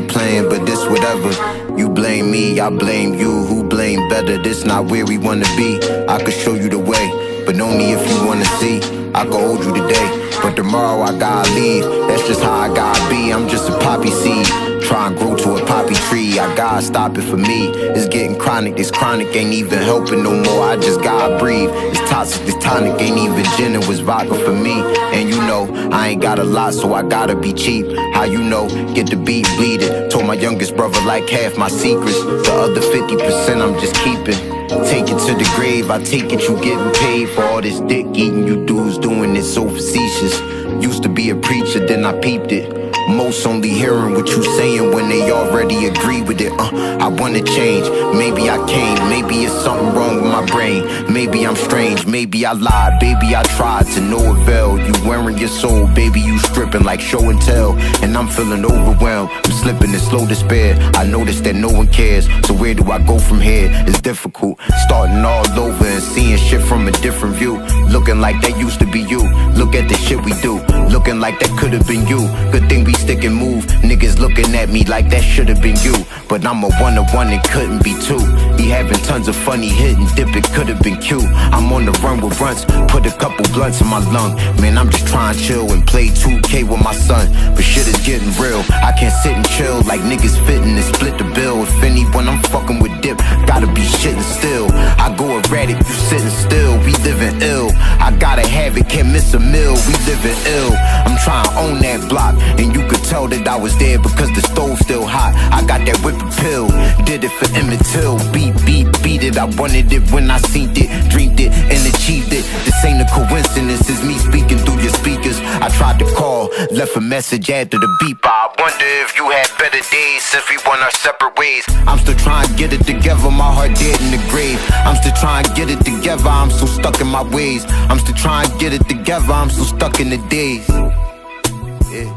be playing, but this whatever. You blame me, I blame you. Who blame better? This not where we wanna be. I could show you the way, but only if you wanna see. I could hold you today, but tomorrow I gotta leave. That's just how I gotta be. I'm just a poppy seed, try and grow to a poppy tree. I gotta stop it for me. It's getting chronic. This chronic ain't even helping no more. I just gotta breathe. It's toxic. This tonic ain't even gin. It was vodka for me. And you know I ain't got a lot, so I gotta be cheap. How you know? Get the beat bleeding. Told my youngest brother like half my secrets. The other 50% I'm just keeping. Take it to the grave, I take it you getting paid for all this dick eating you dudes doing it so facetious. Used to be a preacher, then I peeped it. Most only hearing what you saying when they already agree with it. I wanna change, maybe I can't. Maybe it's something wrong with my brain. Maybe I'm strange, maybe I lied. Baby, I tried to no avail. You wearing your soul, baby, you stripping like show and tell. And I'm feeling overwhelmed, I'm slipping in slow despair. I notice that no one cares, so where do I go from here? It's difficult, starting all over and seeing shit from a different view. Looking like that used to be you. Look at the shit we do, looking like that could've been you. Good thing we stick and move. Niggas looking at me like that should've been you. But I'm a one-on-one, it couldn't be two. He having tons of funny hit and dip, it could've been cute. I'm on the run with runs, put a couple blunts in my lung. Man, I'm just trying to chill and play 2K with my son. But shit is getting real, I can't sit and chill like niggas fitting and split the bill. If anyone I'm fucking with dip, gotta be shitting still. I go erratic, you sitting still, we living ill. I gotta have it, can't miss a meal, we living ill. I'm trying to own that block, and you could tell that I was there because the stove's still hot. I got that whipping pill, did it for Emmett Till. Beat it, I wanted it when I seen it, dreamed it and achieved it. This ain't a coincidence, it's me speaking through your speakers. I tried to call, left a message after the beep. I wonder if you had better days since we went our separate ways. I'm still trying to get it together, my heart dead in the grave. I'm still trying to get it together, I'm so stuck in my ways. I'm still trying to get it together, I'm so stuck in the days. Yeah.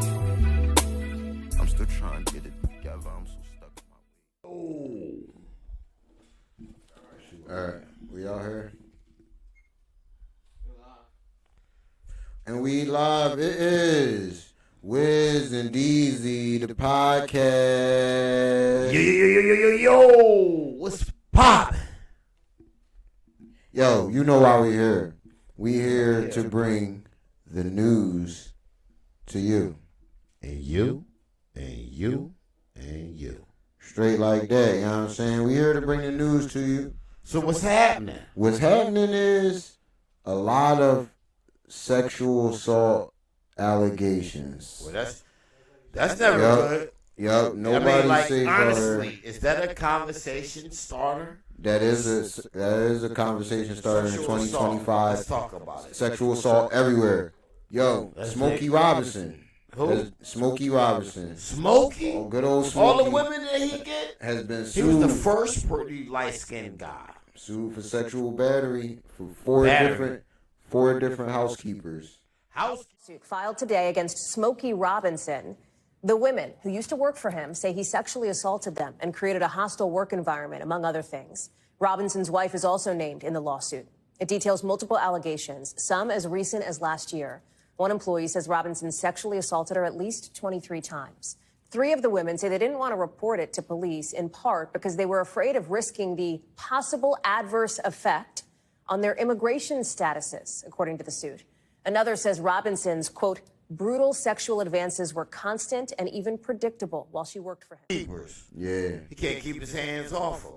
I'm still trying to get it together, I'm so stuck in my ways. Alright, we out here. And we live. It is Wiz and Deexy, the podcast. Yo, what's poppin'? Yo, you know why we here. We here to bring the news to you. And you, and you, and you. Straight like that, you know what I'm saying? We here to bring the news to you. So what's happening? What's happening is a lot of sexual assault allegations. Well, that's never good. Yup, nobody's safe honestly, is that a conversation starter? That is a conversation starter in 2025. Let's talk about it. Sexual assault everywhere. Yo, Smokey Robinson. Who? Smokey Robinson. Smokey? Oh, good old Smokey. All the women that he get? Has been sued. He was the first pretty light-skinned guy. Sued for sexual battery for four different housekeepers. Suit filed today against Smokey Robinson. The women who used to work for him say he sexually assaulted them and created a hostile work environment, among other things. Robinson's wife is also named in the lawsuit. It details multiple allegations, some as recent as last year. One employee says Robinson sexually assaulted her at least 23 times. 3 of the women say they didn't want to report it to police, in part because they were afraid of risking the possible adverse effect on their immigration statuses, according to the suit. Another says Robinson's, quote, brutal sexual advances were constant and even predictable while she worked for him. Yeah. He can't keep his hands off her.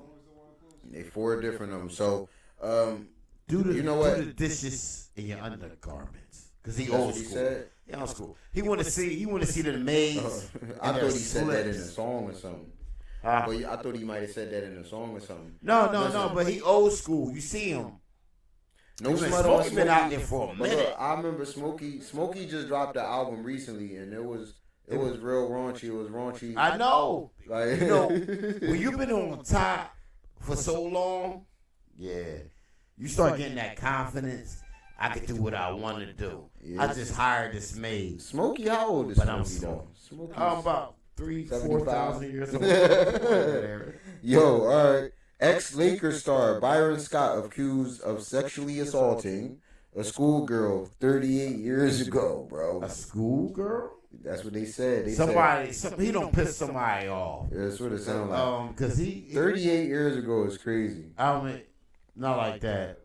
They 4 different of them. So, Do the dishes in your undergarments. Because he old school. He old school. He want to see the maids. I thought he said that in a song or something. But I thought he might have said that in a song or something. No, but he old school. You see him. No smut Smokey's been out there for a minute. Look, I remember Smokey just dropped an album recently, and it was real raunchy. It was raunchy. I know. Like, when you've been on top for so long, yeah, you start getting that confidence. I can do what I want to do. Yeah. I just hired this maid. Smokey, how old is Smokey though? I'm about 4,000 years old. Yo, all right. Ex-Lakers star Byron Scott accused of sexually assaulting a schoolgirl 38 years ago, bro. A schoolgirl? That's what they said. He don't piss somebody off. Yeah, that's what it sounds like. Cause he 38 years ago is crazy. I mean, not like that.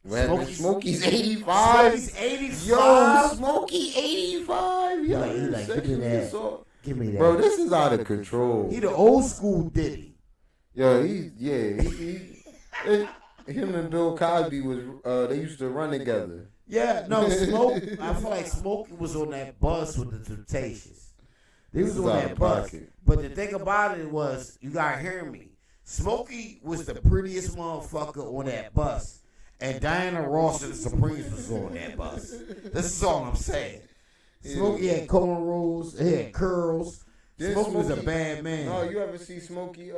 Smokey's 85. Smokey's 85. Yo, Smokey 85. Yo, like, give me that. Give me that. Bro, this is out of control. He the old school Diddy. Yo, him and Bill Cosby was they used to run together. Yeah, no, Smoke. I feel like Smokey was on that bus with the Temptations. He was on that bus. But the thing about it was, you gotta hear me. Smokey was the prettiest motherfucker on that bus. And Diana Ross and the Supremes was on that bus. This is all I'm saying. Smokey had cornrows, he had curls. Smokey was a bad man. No, you ever see Smokey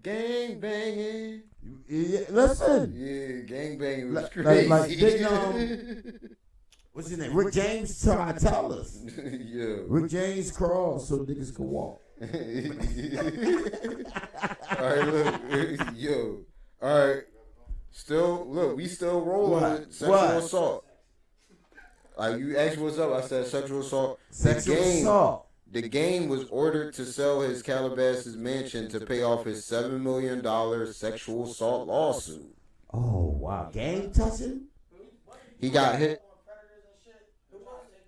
gang banging? Yeah, listen. Yeah, gang banging was crazy. What's his name? Rick James tried to tell us. Yeah. Rick James crawled so niggas could walk. All right, look. Yo. All right. We still rolling with sexual assault. Like, you asked what's up, I said sexual assault. Assault. The Game was ordered to sell his Calabasas mansion to pay off his $7 million sexual assault lawsuit. Oh, wow. Game touching? He got hit.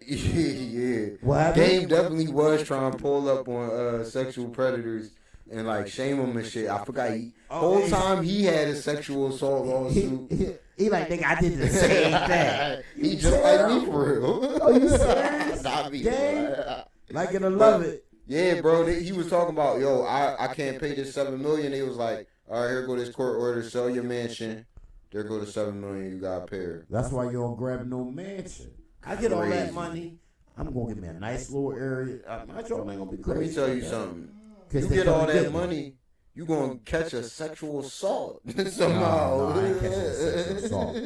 Yeah. What happened? Game definitely was trying to pull up on sexual predators and like shame them and shit. I forgot. Whole time he had a sexual assault lawsuit. He like, nigga, I did the same thing. He just like me for real. Oh, you serious? Not me. Game? Like it or love it. Yeah, bro. He was talking about, yo, I can't pay this $7 million. He was like, all right, here go this court order. Sell your mansion. There go the $7 million you got to pay her. That's why you don't grab no mansion. I get all that money. I'm gonna get me a nice little area. My joint ain't gonna be crazy. Let me tell you something. You get all that money, you gonna catch a sexual assault somehow. No, I ain't catching a sexual assault.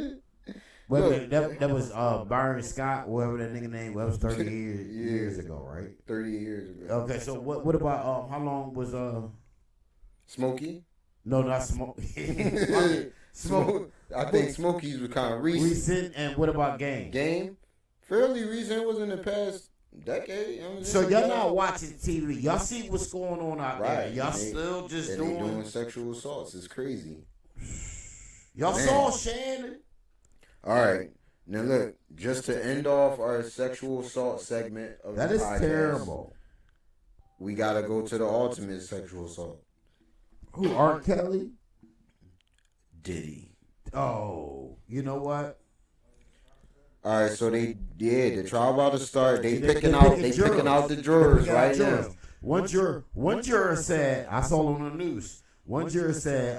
Wait, that was Byron Scott, whatever that nigga name was, 30 years ago, right? 30 years ago. Okay, so what about how long was Smokey? No, not Smokey. I think Smokey's was kind of recent. And what about Game? Game? Fairly recent. It was in the past decade. So y'all not watching TV. Y'all see what's going on out there. Y'all still just doing sexual assaults. It's crazy. Y'all saw Shannon? All right. Now look, just to end off our sexual assault segment of the podcast. That is terrible. We got to go to the ultimate sexual assault. Who, R. Kelly? Diddy. Oh, you know what? All right, so the trial about to start. They picking out the jurors right now. One juror said, I saw on the news. One juror said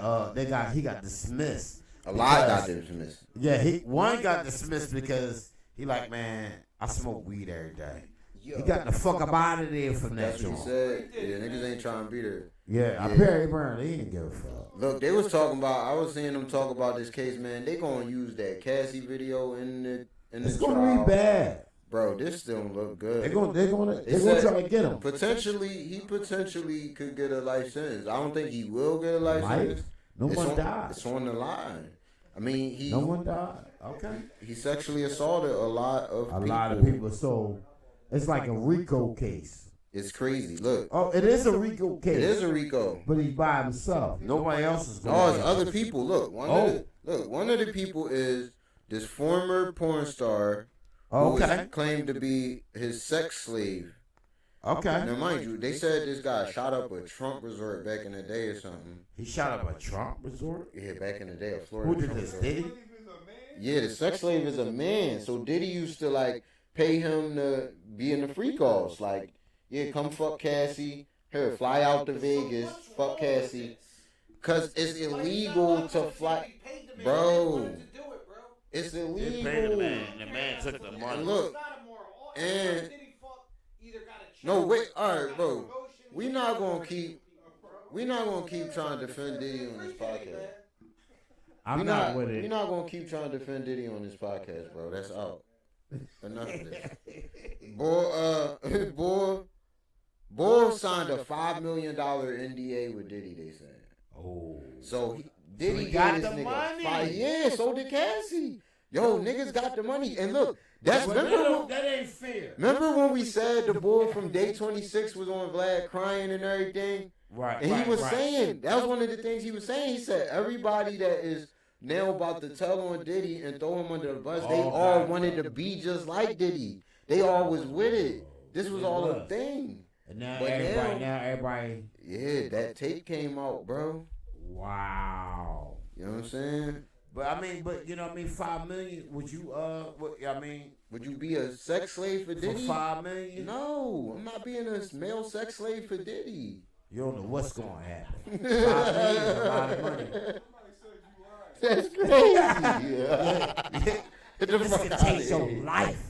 he got dismissed. A lot got dismissed. Yeah, one got dismissed because he like, man, I smoke weed every day. He got the fuck up out of there from that joint. He said, yeah, niggas ain't trying to be there. Yeah, Perry Brown, they didn't give a fuck. Look, they was talking about. I was seeing them talk about this case, man. They gonna use that Cassie video in the it's trial. Gonna be bad, bro. This still don't look good. They're gonna try to get him. He potentially could get a life sentence. I don't think he will get a life sentence. No one died. It's on the line. I mean, no one died. Okay. He sexually assaulted a lot of people. So it's like a RICO case. It's crazy. Look. Oh, it is a RICO case. It is a RICO. But he's by himself. Nobody else is going. Oh, it's other people. Look. One of the people is this former porn star who claimed to be his sex slave. Okay. Now, mind you, they said this guy shot up a Trump resort back in the day or something. He shot up a Trump resort? Yeah, back in the day, a Florida. Who did this? Diddy? Yeah, the sex slave is a man. So Diddy used to like pay him to be in the free calls. Like, yeah, come fuck Cassie. Here, fly out to Vegas. Fuck Cassie. Because it's illegal to fly. Bro. It's illegal. The man took the money. And look. And. No, wait. All right, bro. We're not gonna keep trying to defend Diddy on this podcast. I'm not with it. We're not gonna keep trying to defend Diddy on this podcast, bro. That's out. Enough of this. Boy signed a $5 million NDA with Diddy, they said. Oh. So Diddy got this nigga money. Yeah, so did Cassie. Yo, niggas got the money. And look, That's But that ain't fair. Remember when we said the boy from Day 26 was on Vlad crying and everything? Right. And he was saying, that was one of the things he was saying. He said everybody that is now about to tell on Diddy and throw him under the bus, they all wanted to be just like Diddy. They all was with it. This was all a thing. And now everybody. Yeah, that tape came out, bro. Wow. You know what I'm saying? But you know what I mean, 5 million, would you would you be a sex slave for Diddy? For 5 million? No, I'm not being a male sex slave for Diddy. You don't know what's going to happen. 5 million is a lot of money. That's crazy. Yeah. This can take your life.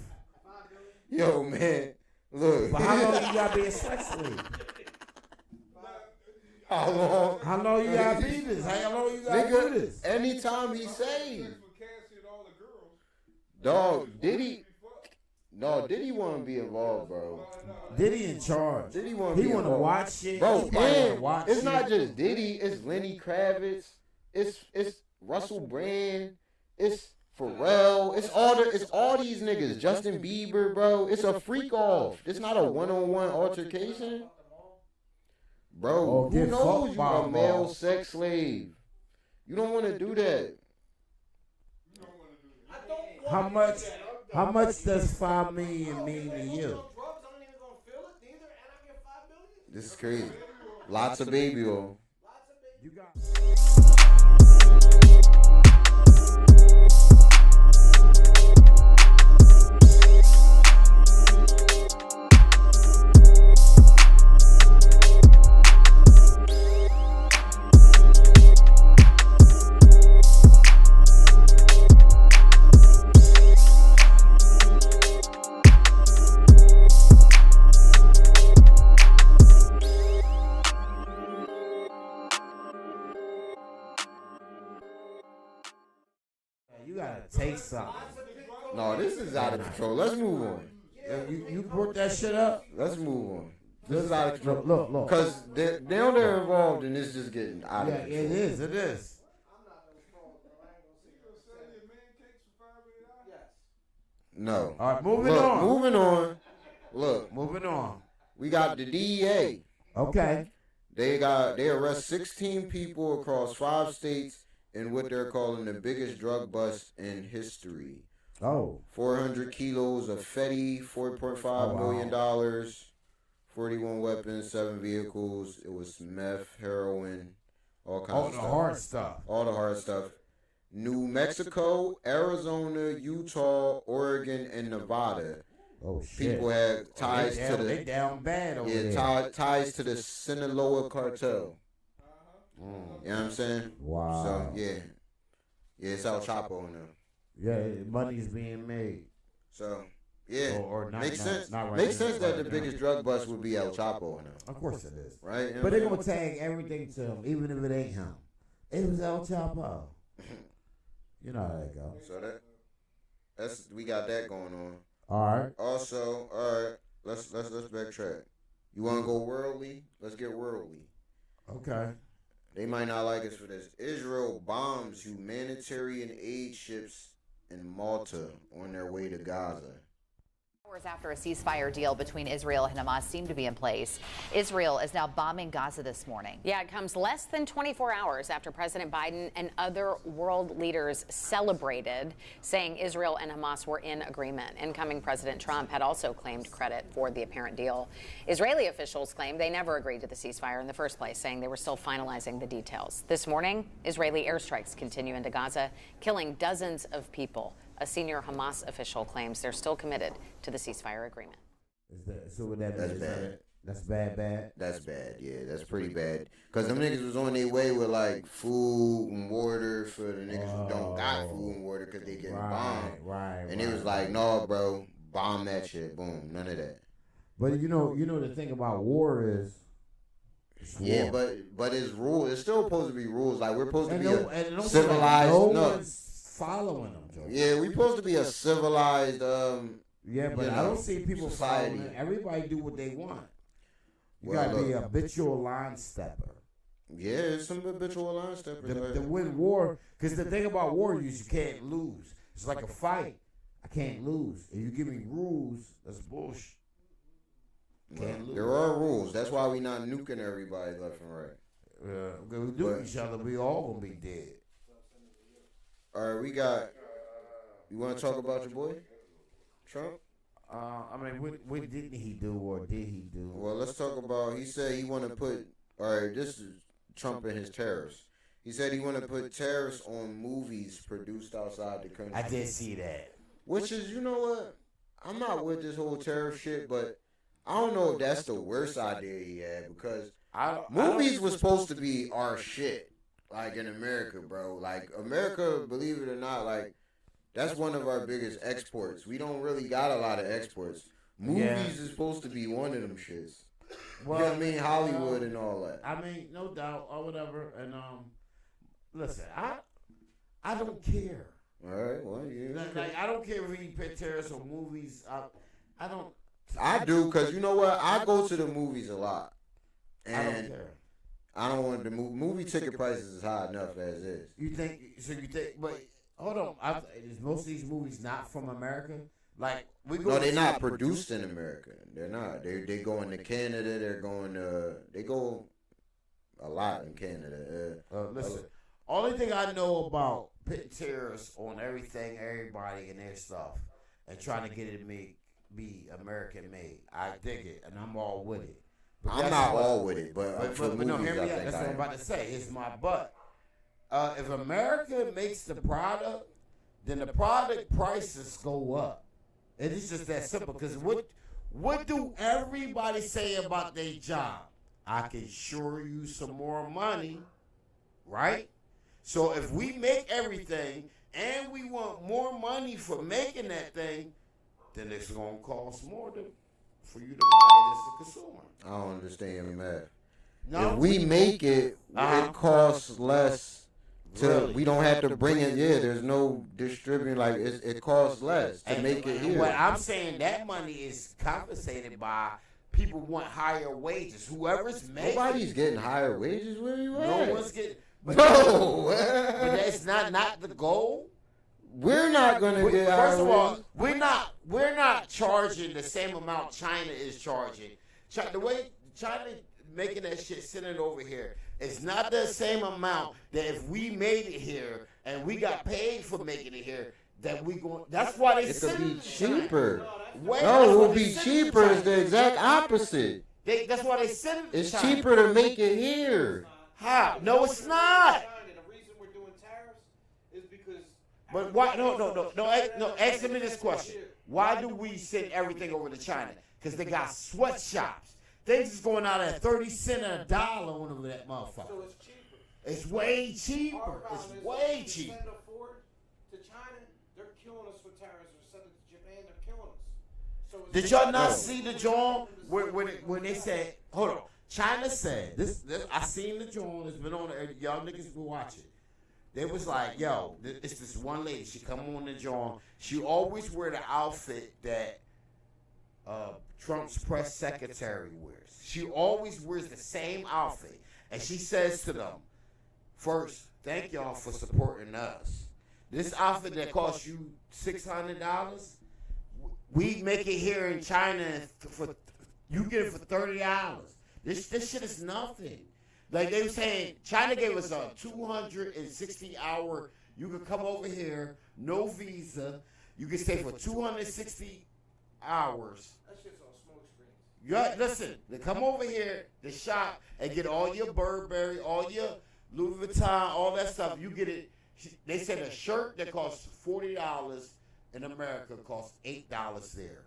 Yo, man. Look. But how long you got to be a sex slave? How long? How long you got to be this? How long you got to do this? Anytime he say. Dog, Diddy want to be involved, bro. Diddy in charge. Diddy want to He be want to involved. watch shit. Bro, and watch it's not just Diddy. It's Lenny Kravitz. It's Russell Brand. It's Pharrell. It's all these niggas. Justin Bieber, bro. It's a freak off. It's not a one-on-one altercation. Bro, who knows you a male sex slave? You don't want to do that. How much does 5 million mean to you? This is crazy. Lots of baby oil. You got. You gotta take something. No, this is out of control. Let's move on. You brought that shit up. Let's move on. This is out of control. Look. Because now they're involved and it's just getting out of control. It is. No. All right, moving on. Look. Moving on. We got the DEA. Okay. They arrest 16 people across 5 states in what they're calling the biggest drug bust in history. Oh. 400 kilos of Fetty, $4.5 million, 41 weapons, 7 vehicles. It was meth, heroin, all kinds of stuff. All the hard stuff. New Mexico, Arizona, Utah, Oregon, and Nevada. Oh shit! People had ties to the. They down bad over there. Ties to the Sinaloa cartel. You know what I'm saying? Wow. So yeah, it's El Chapo now. Yeah, money's being made. So yeah, or not, makes sense. Not right makes sense that the biggest drug bust would be El Chapo now. Of course it is. Right? You know but they're gonna tag everything to him, even if it ain't him. It was El Chapo. You know how that goes. So we got that going on. All right. Also, all right, let's backtrack. You want to go worldly? Let's get worldly. Okay. They might not like us for this. Israel bombs humanitarian aid ships in Malta on their way to Gaza. Hours after a ceasefire deal between Israel and Hamas seemed to be in place, Israel is now bombing Gaza this morning. Yeah, it comes less than 24 hours after President Biden and other world leaders celebrated, saying Israel and Hamas were in agreement. Incoming President Trump had also claimed credit for the apparent deal. Israeli officials claim they never agreed to the ceasefire in the first place, saying they were still finalizing the details. This morning, Israeli airstrikes continue into Gaza, killing dozens of people. A senior Hamas official claims they're still committed to the ceasefire agreement. So what that That's means, bad. That's bad. That's bad. Yeah, that's pretty bad. Cause them niggas was on their way with like food and water for the niggas who don't got food and water because they getting bombed. Right. And it was like, no, bro, bomb that shit. Boom, none of that. But you know the thing about war is. Yeah, but it's rules. It's still supposed to be rules. Like we're supposed to be a civilized. No. Following them, Joe. Yeah, we supposed to be a civilized. Yeah, but I don't see people society. following it. Everybody do what they want. You gotta be a habitual line stepper. Yeah, it's some habitual line steppers. To win war, because the thing about war is you can't lose. It's like a fight. I can't lose. If you give me rules, that's bullshit. Can't lose. There are rules. That's why we not nuking everybody left and right. If we do each other, we all gonna be dead. All right, we got. You want to talk about your boy, Trump? I mean, what didn't he do or did he do? Well, let's talk about. He said he want to put. All right, this is Trump and his tariffs. He said he want to put tariffs on movies produced outside the country. I did see that. Which is, you know what? I'm not with this whole tariff shit, but I don't know if that's the worst idea he had because movies was supposed to be our shit, like in America, bro. Like America, believe it or not, like that's one of our biggest exports. We don't really got a lot of exports. Movies is supposed to be one of them shits. Well, you know what I mean? Hollywood and all that. I mean, no doubt or whatever. And listen, I don't care. All right, well, yeah. Like I don't care if he put tariffs on movies. I don't. I do because you know what? I go to the movies a lot, and I don't care. I don't want the movie ticket prices is high enough as is. You think? So you think? But hold on, is most of these movies not from America? Like we go. No, they're not produced in America. They're not. They going to Canada. They go a lot in Canada. Listen, only thing I know about putting tariffs on everything, everybody, and their stuff, and trying to get it to be American made. I dig it, and I'm all with it. But I'm not all with it, but for movies, no, hear me I out. think That's what I'm about to say. It's my butt. If America makes the product, then the product prices go up. And it's just that simple. Because what do everybody say about their job? I can sure use some more money, right? So if we make everything and we want more money for making that thing, then it's going to cost more for you to buy it as a consumer. I don't understand the math. No, If we make it, it costs less. We don't have to bring it. Yeah, there's no distributing. Like it costs less to make it here. What I'm saying, that money is compensated by people want higher wages. Whoever's making, Nobody's getting higher wages. Where you at? no one's getting. But No, but that's not the goal. we're not gonna get higher First of all, wages. we're not charging the same amount China is charging. The way China making that shit sending it over here, it's not the same amount that if we made it here and we got paid for making it here that we going. That's why they It could send be it to China. cheaper. Wait, No, that's it why will they be send it to cheaper. It's China. the exact opposite. That's why they send it to It's China. cheaper to make it here. How? No, it's not. The reason we're doing tariffs is because. But why? No. Answer me this question. Why do we send everything over to China? Because they got sweatshops. Things is going out at 30 cents a dollar on that motherfucker. So it's cheaper. It's way Our cheaper. problem It's is way if we cheaper. send a Ford to China, they're killing us with tariffs. Or send it to Japan, they're killing us. So it's Did y'all not No. see the joint when they said, hold on, China said, this I seen the joint, it's been on there, y'all niggas been watching. They was like, yo, it's this one lady, she come on the joint, she always wear the outfit that Trump's press secretary wears. She always wears the same outfit. And she says to them, first, thank y'all for supporting us. This outfit that cost you $600, we make it here in China for you get it for $30. This shit is nothing. Like they were saying, China gave us a 260-hour. You could come over here, no visa. You can stay for 260 hours. that shit's on smoke screens. Listen, they come over here, they shop, and get all your Burberry, all your Louis Vuitton, all that stuff. You get it. They said a shirt that costs $40 in America costs $8 there.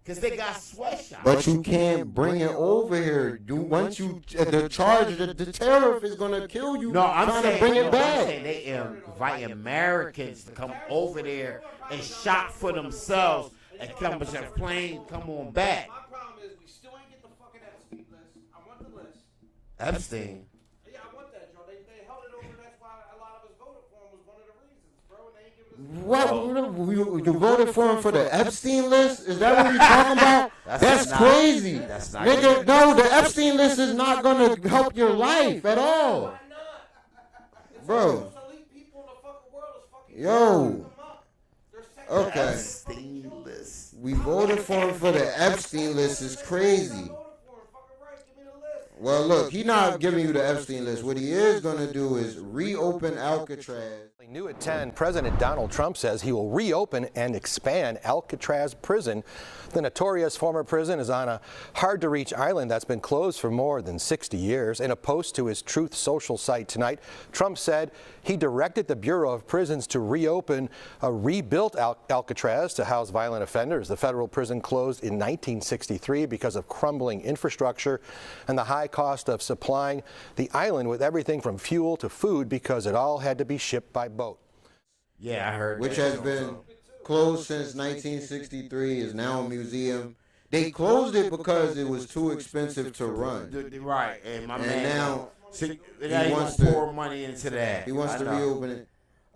Because they got sweatshops. But you can't bring it over here. Once you the charge, the tariff is gonna kill you. No, I'm trying saying, to bring it I'm back. saying they invite Americans to come over there and shop for themselves and come with their plane, come on back. My problem is we still ain't get the fucking Epstein list. I want the list. Epstein. Yeah, I want that, Joe. They held it over. That's why a lot of us voted for him was one of the reasons, bro. And they ain't giving us. What? You voted for him for the Epstein list? Is that what you're talking about? That's not- crazy. that's not Nigga, good. no, the Epstein list is not gonna help your life at all. Why not? It's Bro. the most elite people in the fucking world is fucking Yo. them up. They're Okay. Epstein list. We voted for him for the Epstein list is crazy. Well, look, he not giving you the Epstein list. What he is going to do is reopen Alcatraz. New at 10, President Donald Trump says he will reopen and expand Alcatraz prison. The notorious former prison is on a hard-to-reach island that's been closed for more than 60 years. In a post to his Truth Social site tonight, Trump said he directed the Bureau of Prisons to reopen a rebuilt Alcatraz to house violent offenders. The federal prison closed in 1963 because of crumbling infrastructure and the high cost of supplying the island with everything from fuel to food because it all had to be shipped by boat. Yeah, I heard. Which has been closed since 1963, is now a museum. They closed it because it was too expensive to run. Right, and my And man now he wants to pour money into that. He wants to reopen it.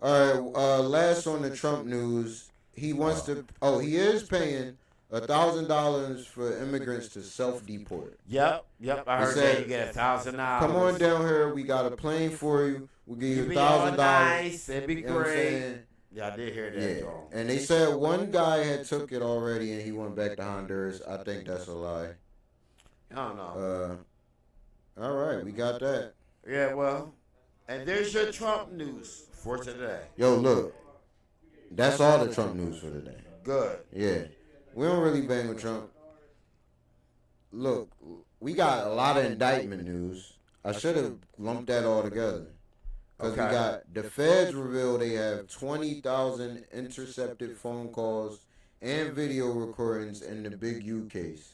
All right, last on the Trump news, he wants to. Oh, he is paying $1,000 for immigrants to self-deport. Yep. I heard that you get $1,000. Come on down here. We got a plane for you. We'll give you $1,000. Nice. It'd be You know what I'm great. saying? Yeah, I did hear that. Yeah, John. and they said one guy had took it already and he went back to Honduras. I think that's a lie. I don't know. All right, we got that. Yeah, well, and there's your Trump news for today. Yo, look, that's all the Trump news for today. Good. Yeah, we don't really bang with Trump. Look, we got a lot of indictment news. I should have lumped that all together. Because we got the feds reveal they have 20,000 intercepted phone calls and video recordings in the Big U case.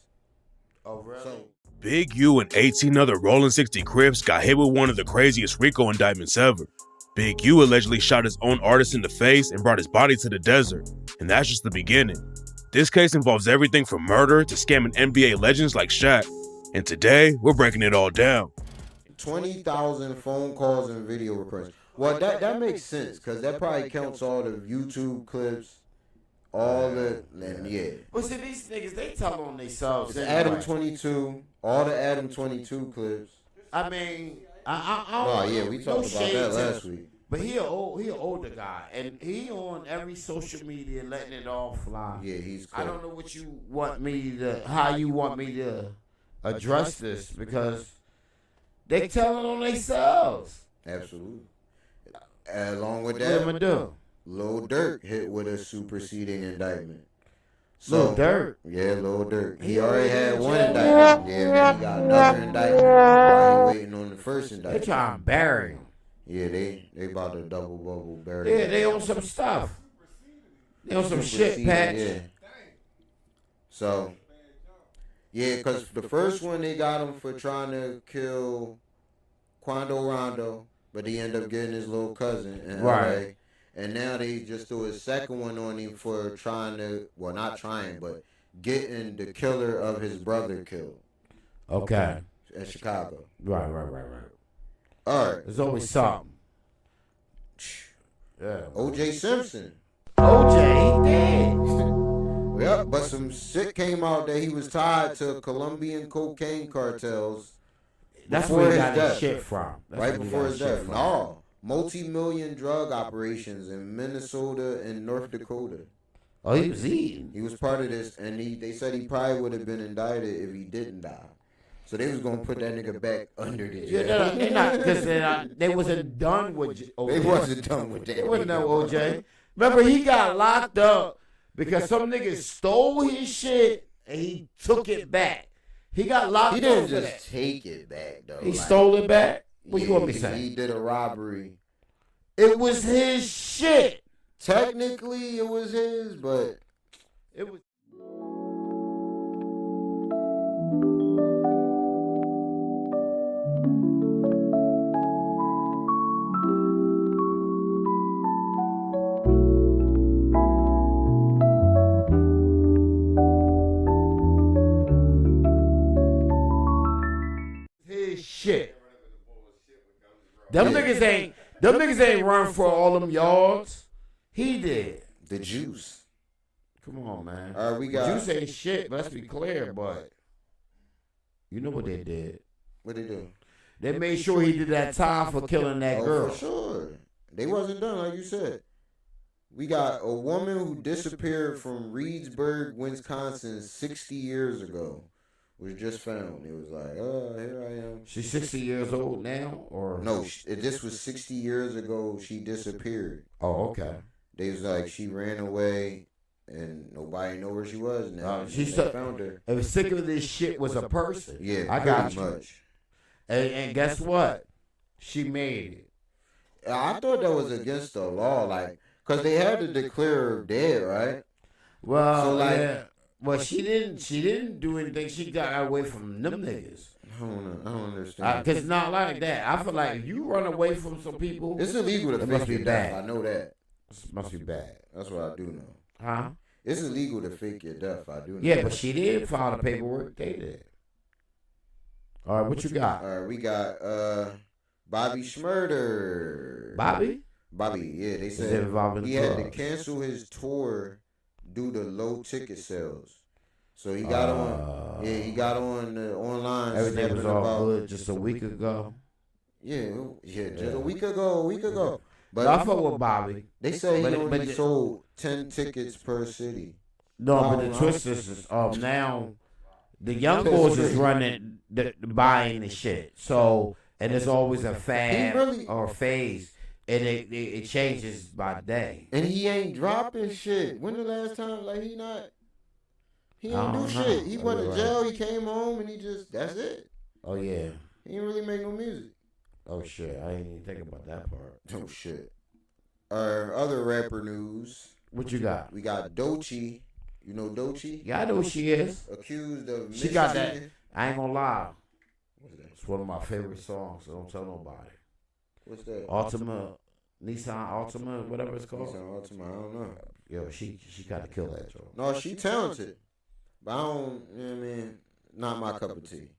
Oh, really? So, Big U and 18 other Rolling 60 Crips got hit with one of the craziest RICO indictments ever. Big U allegedly shot his own artist in the face and brought his body to the desert. And that's just the beginning. This case involves everything from murder to scamming NBA legends like Shaq. And today, we're breaking it all down. 20,000 phone calls and video recordings. Well, that makes sense because that probably counts all the YouTube clips, all the, and yeah. But see, these niggas, they tell on themselves. The Adam 22, all the Adam 22 clips. I mean, Oh yeah, we talked about that last week. But he an older guy, and he on every social media letting it all fly. Yeah, he's cool. I don't know what you want me to, how you want me to address this because they telling on themselves. Absolutely. Along with What am I that, do? Lil Durk hit with a superseding indictment. Lil Durk? Yeah, Lil Durk. He already had one indictment. Yeah, man, he got another indictment while he waiting on the first They indictment. trying to bury him. Yeah, they about to double bubble bury Yeah, him. they on some stuff. They on some shit, Superseding, Patch. Yeah. So, yeah, because the first one they got him for trying to kill Quando Rondo, but he ended up getting his little cousin in Right. LA. And now they just threw a second one on him for trying to, well, not trying, but getting the killer of his brother killed Okay. in Chicago. Right. All right. There's always something. Yeah. O.J. Simpson. OJ, he dead. Yep, but some shit came out that he was tied to Colombian cocaine cartels. That's before where he his got his death. shit from. That's Right where he before got his shit death. from. No. Multi-million drug operations in Minnesota and North Dakota. Oh, he was eating. He was part of this, and they said he probably would have been indicted if he didn't die. So they was gonna put that nigga back under the jail. Yeah, they not because they wasn't done with OJ. They wasn't done with that. They wasn't done with OJ. Remember, he got locked up because some niggas stole his shit and he took it back. He got locked He up didn't for just that. take it back though. He Like, stole it back. What you yeah, want me to say? He did a robbery. It was his shit. Technically, it was his, but It was. His shit. Them niggas ain't run for all them yards. He did. the juice. Come on, man. All right, we got. Juice ain't shit. Let's be clear, but you know what they did. What they do? They made sure he did that time for killing that Oh, girl. for sure. They wasn't done, like you said. We got a woman who disappeared from Reedsburg, Wisconsin 60 years ago. Was just found. It was like, oh, here I am. She's 60 years old now, or no? This was 60 years ago. She disappeared. Oh, okay. They was like she ran away, and nobody know where she was now. She found her. If sick of this shit was a person, yeah, I got you. Much. And guess what? She made it. I thought that was against the law, like, cause they had to declare her dead, right? Well, so like. Yeah. Well, she didn't do anything. She got away from them niggas. I don't understand. Cause it's not like that. I feel like if you run away from some people, it's illegal to fake your death. I know that. It must be bad. That's what I do know. Huh? It's illegal to fake your death. I do know. Yeah, but she did file the paperwork. They did. All right, what you got? All right, we got Bobby Shmurda. Bobby, yeah. They said he had to cancel his tour due to low ticket sales. So he got on. Yeah, he got on online. Everything was all good just a week ago. Yeah, just a week ago. But I fuck with Bobby. They say he only sold 10 tickets per city. No, but the twist is now the young boys is running buying the shit. So and it's always a fad or phase. And it changes by day. And he ain't dropping shit. When the last time, like, he ain't do shit. He went to jail, he came home, and that's it. Oh, yeah. He ain't really make no music. Oh, shit. I ain't even think about that part. Oh, shit. Other rapper news. What you got? We got Doechii. You know Doechii? Yeah, I know who she is. Accused of She got that. I ain't gonna lie. It's one of my favorite songs, so don't tell nobody. What's that? Nissan Altima, whatever it's called. Nissan Altima, I don't know. Yo, she got to kill that joke. No, she talented. But I don't, you know what I mean? Not my cup of tea.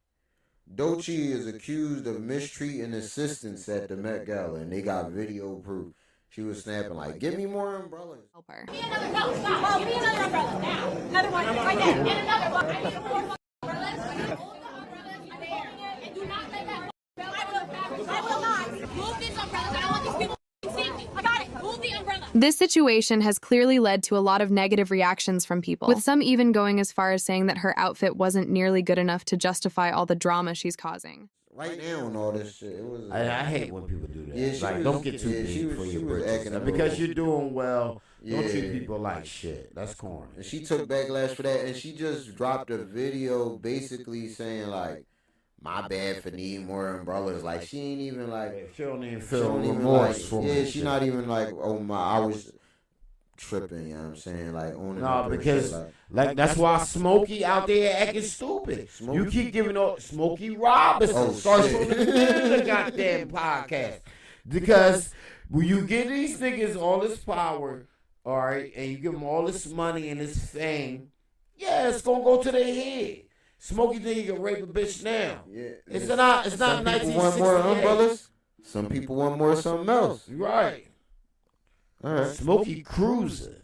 Doechii is accused of mistreating assistants at the Met Gala, and they got video proof. She was snapping like, "Give me more umbrellas." Help her. Be another, no, stop. Oh, be another umbrella now. Another one right there. Get another one. I need 4 umbrellas. Hold the umbrellas. I'm holding it, and do not let that. I will not. Move these umbrellas. I don't want these people seeing me. I got it. Move the umbrella. This situation has clearly led to a lot of negative reactions from people, with some even going as far as saying that her outfit wasn't nearly good enough to justify all the drama she's causing. Right now and all this shit, it was. I hate when people do that. Yeah, like, don't get too deep for your britches. Because you're doing well, don't treat people like shit. That's corny. And she took backlash for that, and she just dropped a video basically saying like, "My bad for needing more umbrellas." Like, she ain't even like. She don't even feel remorse for me. Yeah, she not even like, "Oh my, I was tripping." You know what I'm saying? Like, owning. No, because like that's why Smokey out there acting stupid. You keep giving up Smokey Robinson. Starts from the beginning of the goddamn podcast. Because when you give these niggas all this power, all right, and you give them all this money and this fame, yeah, it's gonna go to their head. Smokey think he can rape a bitch now. Yeah, it's not 1968. Some people want more umbrellas. Some people want more something else. Right. All right. Smokey cruising.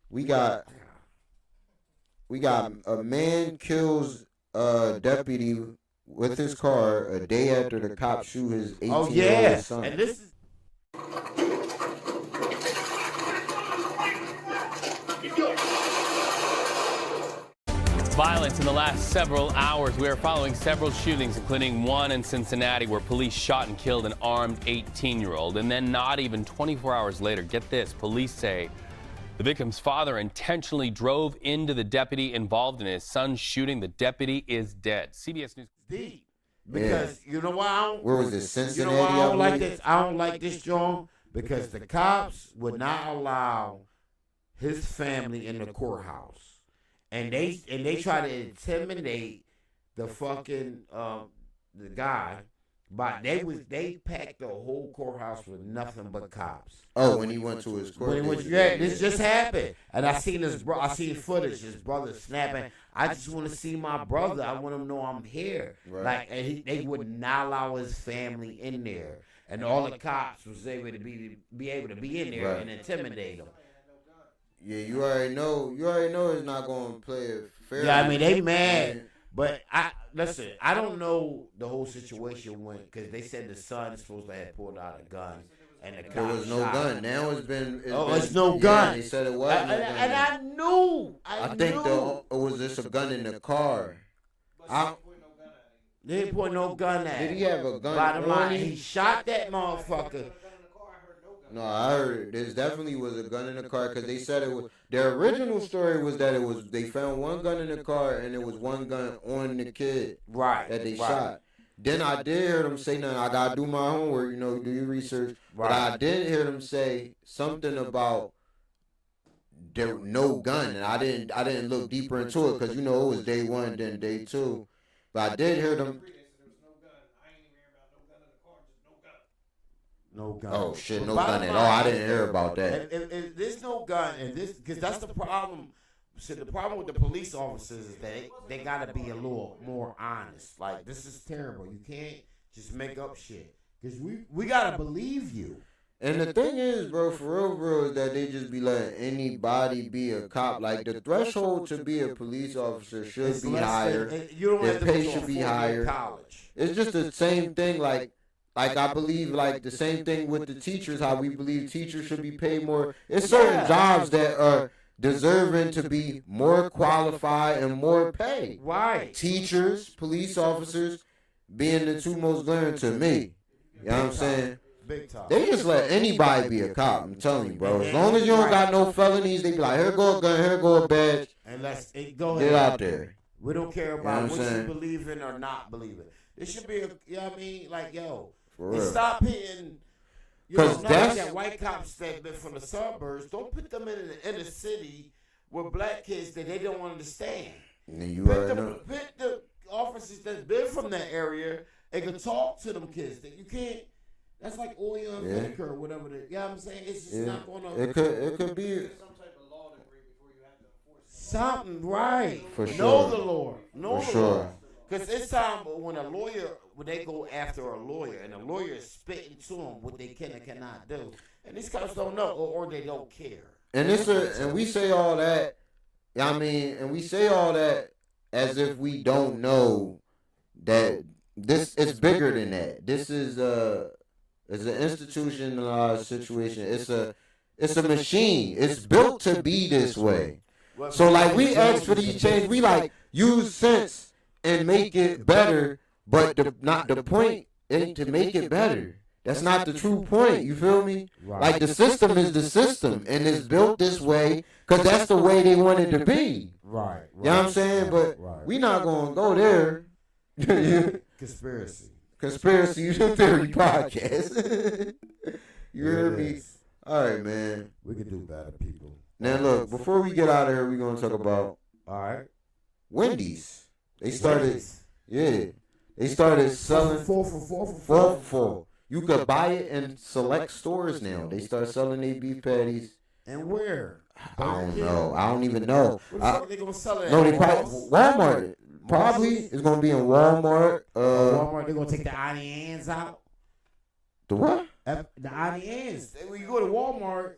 We got a man kills a deputy with his car a day after the cop shoot his 18-year-old son. And this is violence in the last several hours. We are following several shootings, including one in Cincinnati where police shot and killed an armed 18-year-old. And then not even 24 hours later, get this, police say the victim's father intentionally drove into the deputy involved in his son's shooting. The deputy is dead. CBS News. Deep. Because you know why? Where was this? Cincinnati? You know why I don't like this? I don't like this, John, because the cops would not allow his family in the courthouse. And they try to intimidate the fucking the guy, but they packed the whole courthouse with nothing but cops. Oh, when he went to his court. This just happened, and I seen footage. His brother snapping. I just want to see my brother. I want him to know I'm here. Right. Like, and they would not allow his family in there, and all the cops was able to be able to be in there and intimidate him. Yeah, you already know it's not going to play it fair. Yeah, I mean, they mad. But listen, I don't know the whole situation because they said the son is supposed to have pulled out a gun and the cop There was no shot gun. him. Now It's no gun. They said it was no gun. And I knew. I think it was just a gun in the car. They didn't put no gun at him. Did he have a gun Bottom on line, him? he shot that motherfucker. No, I heard there definitely was a gun in the car because they said it was. Their original story was that they found one gun in the car and it was one gun on the kid that they shot. Then I did hear them say, "No, I gotta do my homework. Do your research." But I did hear them say something about there no gun, and I didn't look deeper into it because it was day one, then day two. But I did hear them. No gun. Oh shit, no gun at all. I didn't hear about that. If there's no gun, and because that's the problem. So the problem with the police officers is that they gotta be a little more honest. Like, this is terrible. You can't just make up shit. Because we gotta believe you. And the thing is, bro, for real, is that they just be letting anybody be a cop. Like, the threshold to be a police officer should be higher. Their pay should be higher. It's just the same thing, like I believe, like, the same thing with the teachers, how we believe teachers should be paid more. It's certain jobs that are deserving to be more qualified and more pay. Right. Teachers, police officers being the two most glaring to me. You know what I'm saying? Big time. They just let anybody be a cop. I'm telling you, bro. As long as you don't got no felonies, they be like, here go a gun, here go a badge. And go ahead. Get out there. We don't care about what what you believe in or not believe in. It should be, For and real. stop hitting. Because that's that white cops that been from the suburbs. Don't put them in the inner city with black kids that they don't understand. You Put the officers that's been from that area and can talk to them kids. That you can't. That's like oil and vinegar or whatever. You know what I'm saying? It's just not going to. It could be something, right? For sure. Know the Lord. Know For the Lord. sure. Because it's time when they go after a lawyer and the lawyer is spitting to them what they can and cannot do, and these cops don't know or they don't care. And and we say all that. And we say all that as if we don't know that this is bigger than that. This is it's an institutionalized situation. It's a machine. It's built to be this way. So like we ask for these changes, we like use sense and make it better, but the point ain't to make it better. That's not the true point. You feel me? Right. Like the system is the system, and it's built this way because that's the way they want it to be. Right. You know what I'm saying? But we not gonna go there. Conspiracy Theory podcast. You heard me? All right, man. We can do better, people. Now look, before we get out of here, we're gonna talk about Wendy's. They started selling 4 for $4. You could buy it in select stores now. They start selling their beef patties. And where? I don't know. I don't even know. What the fuck they gonna sell it at? No, they probably Walmart. Probably it's gonna be in Walmart. Walmart. They're gonna take the Eyez out. The what? The Eyez. When you go to Walmart.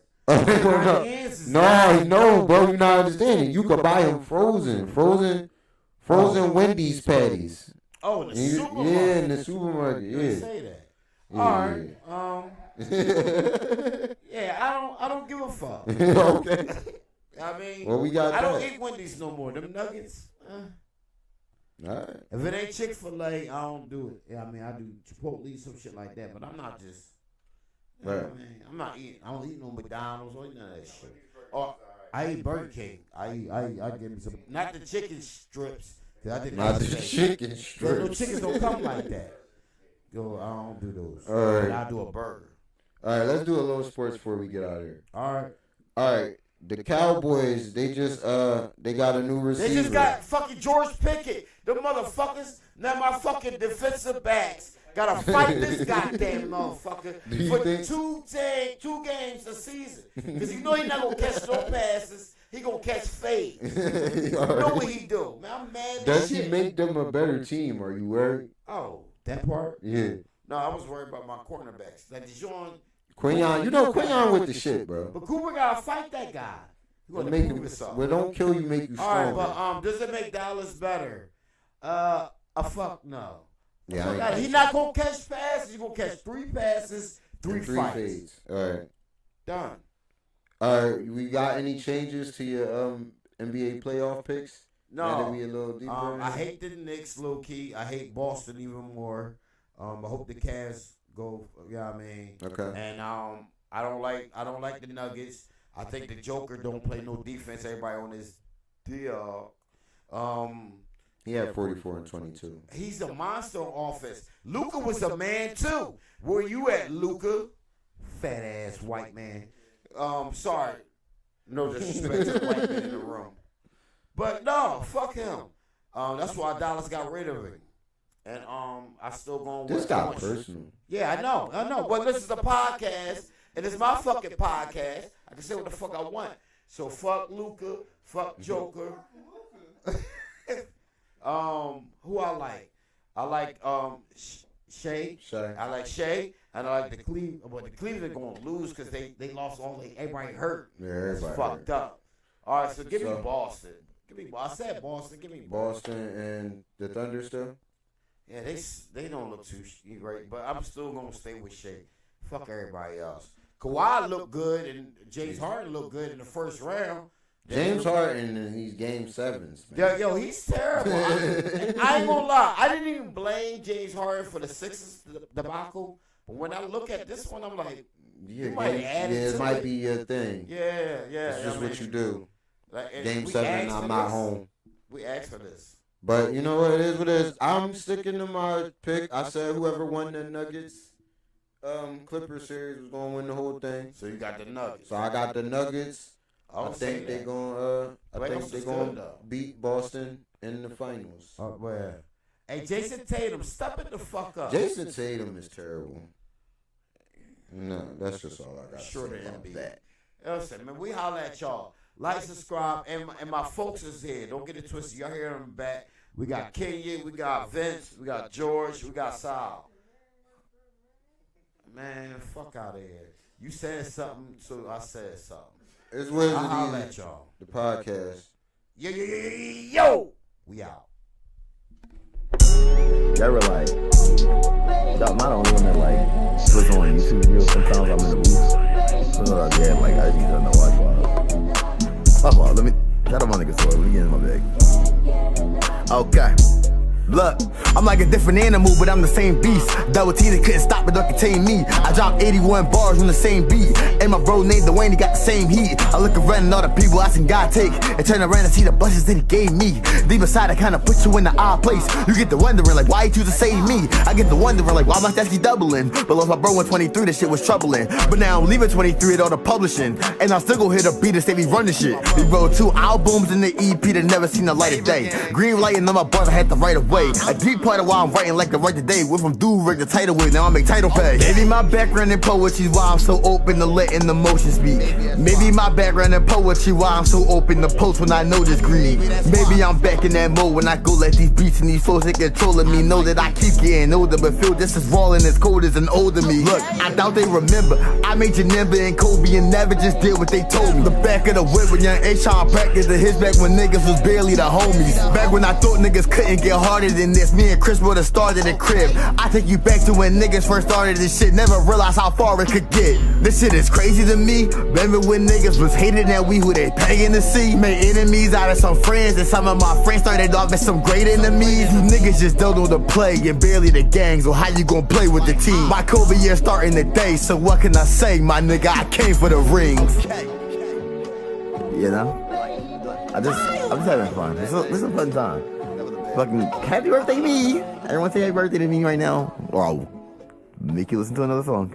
No, bro, you're not understanding. You could buy them frozen Wendy's patties. Oh, in the supermarket. Yeah, in the supermarket. Yeah. Say that. Yeah. All right. Yeah, I don't give a fuck. Okay. I mean, well, we got I don't that. eat Wendy's no more. Them nuggets. All right. If it ain't Chick-fil-A, I don't do it. Yeah, I mean, I do Chipotle, some shit like that. But I'm not just. Right. I mean, I'm not eating. I don't eat no McDonald's or none of that shit. Or I eat Burger King. I give me some. Not the chicken strips. Not the chicken strips. No chickens don't come like that. Yo, I don't do those. All right. But I do a burger. All right, let's do a little sports before we get out of here. All right. The Cowboys, they got a new receiver. They just got fucking George Pickett. The motherfuckers, now my fucking defensive backs gotta fight this goddamn motherfucker for two games a season. Because you know he's not gonna catch no passes. He gonna catch fades. You know what he do. Man, I'm mad Does as he shit. make them a better team? Are you worried? Oh, that part? Yeah. No, I was worried about my cornerbacks. Like Dijon. Quinyon, you know Quinyon with the shit, bro. But Cooper gotta fight that guy. You gonna make prove him, yourself. well, don't kill you, make you stronger. All right, but does it make Dallas better? A fuck no. Yeah, He's not gonna catch passes. He's gonna catch 3 passes, Three Three fights. fades. All right. Done. We got any changes to your NBA playoff picks? Now that No. we a little deeper in I it? hate the Knicks, low key. I hate Boston even more. I hope the Cavs go. Yeah, I mean. Okay. And I don't like the Nuggets. I think the Joker don't play no defense. Everybody on his deal. He had 44 and 22. He's a monster on offense. Luka was a man too. Where you at, Luka? Fat ass white man. Sorry. No disrespect to the white man in the room. But no, fuck him. That's why Dallas got rid of him. And I still going with This got personal. Yeah, I know. But this is a podcast, and it's my fucking podcast. I can say what the fuck I want. So fuck Luka, fuck Joker. Who I like? I like Shea. I like Shea, and I like the Cleveland. But the Cleveland going to lose because they lost all. Everybody hurt. Yeah, everybody fucked hurt. up. All right, so give me Boston. I said Boston. Give me Boston and the Thunder still? Yeah, they don't look too great, but I'm still gonna stay with Shea. Fuck everybody else. Kawhi looked good, and James Harden looked good in the first round. James Harden, and he's game sevens. Man. Yo, he's terrible. I ain't gonna lie. I didn't even blame James Harden for the Sixers debacle, but when I look at this one, I'm like, you might have added to it might be your thing. Yeah. It's just what you do. Like, Game we 7, asked I'm for not this. home. We asked for this. But you know what it is? What it is? I'm sticking to my pick. I said whoever won the Nuggets Clippers series was gonna win the whole thing. So you got the Nuggets. So I got the Nuggets. I don't think say they're that. gonna. I Playoffs think is they're good, gonna though. beat Boston in the finals. Oh, well. Hey, Jason Tatum, step it the fuck up. Jason Tatum is terrible. No, that's just all I got. Sure to to say about be. that. Listen, man, we holler at y'all. Like, subscribe, and my folks is here. Don't get it twisted. Y'all hear them back. We got Kenya, we got Vince, we got George, we got Sal. Man, fuck out of here. You said something, so I said something. It's Wiz I'll holler and at y'all. The podcast. Yo. We out. They were like, I'm not the only one that like puts on YouTube videos. Sometimes I'm in the booth. Sometimes I get like I just don't know why. Let me. Shout out my nigga story. Let me get in my bag. Okay. Look, I'm like a different animal, but I'm the same beast. Double T, they couldn't stop it, don't contain me. I dropped 81 bars on the same beat. And my bro named Dwayne, he got the same heat. I look around and all the people I seen God take, and turn around and see the blessings that he gave me. Deep inside, I kinda put you in the odd place. You get to wondering, like, why you choose to save me? I get to wondering, like, why my stats keep doubling? But lost my bro in 23, this shit was troubling. But now I'm leaving 23 at all the publishing. And I'm still gonna hit a beat and say we run this shit. We wrote 2 albums in the EP that never seen the light of day. Green lighting on my bars, I had to right away. A deep part of why I'm writing like the right today. Went from do-rig to title with, now I make title pay. Maybe my background in poetry is why I'm so open to letting the emotions speak. Maybe my background in poetry why I'm so open to post when I know this greed. Maybe I'm back in that mode when I go let these beats and these flows that controlling me. Know that I keep getting older, but feel just as raw and as cold as an older me. Look, I doubt they remember. I made Janimba and Kobe and never just did what they told me. The back of the whip when young H-Shawn practiced the hits back when niggas was barely the homies. Back when I thought niggas couldn't get harder than this. Me and Chris would've started a crib. I take you back to when niggas first started this shit. Never realized how far it could get. This shit is crazy to me. Remember when niggas was hated and we who they paying to see? Made enemies out of some friends, and some of my friends started off as some great enemies. You niggas just don't know the play and barely the gang, so how you gon' play with the team? My Kobe year starting today, so what can I say? My nigga, I came for the rings. You know? I'm just having fun. This is a fun time. Fucking happy birthday to me. Everyone say happy birthday to me right now. Or I'll make you listen to another song.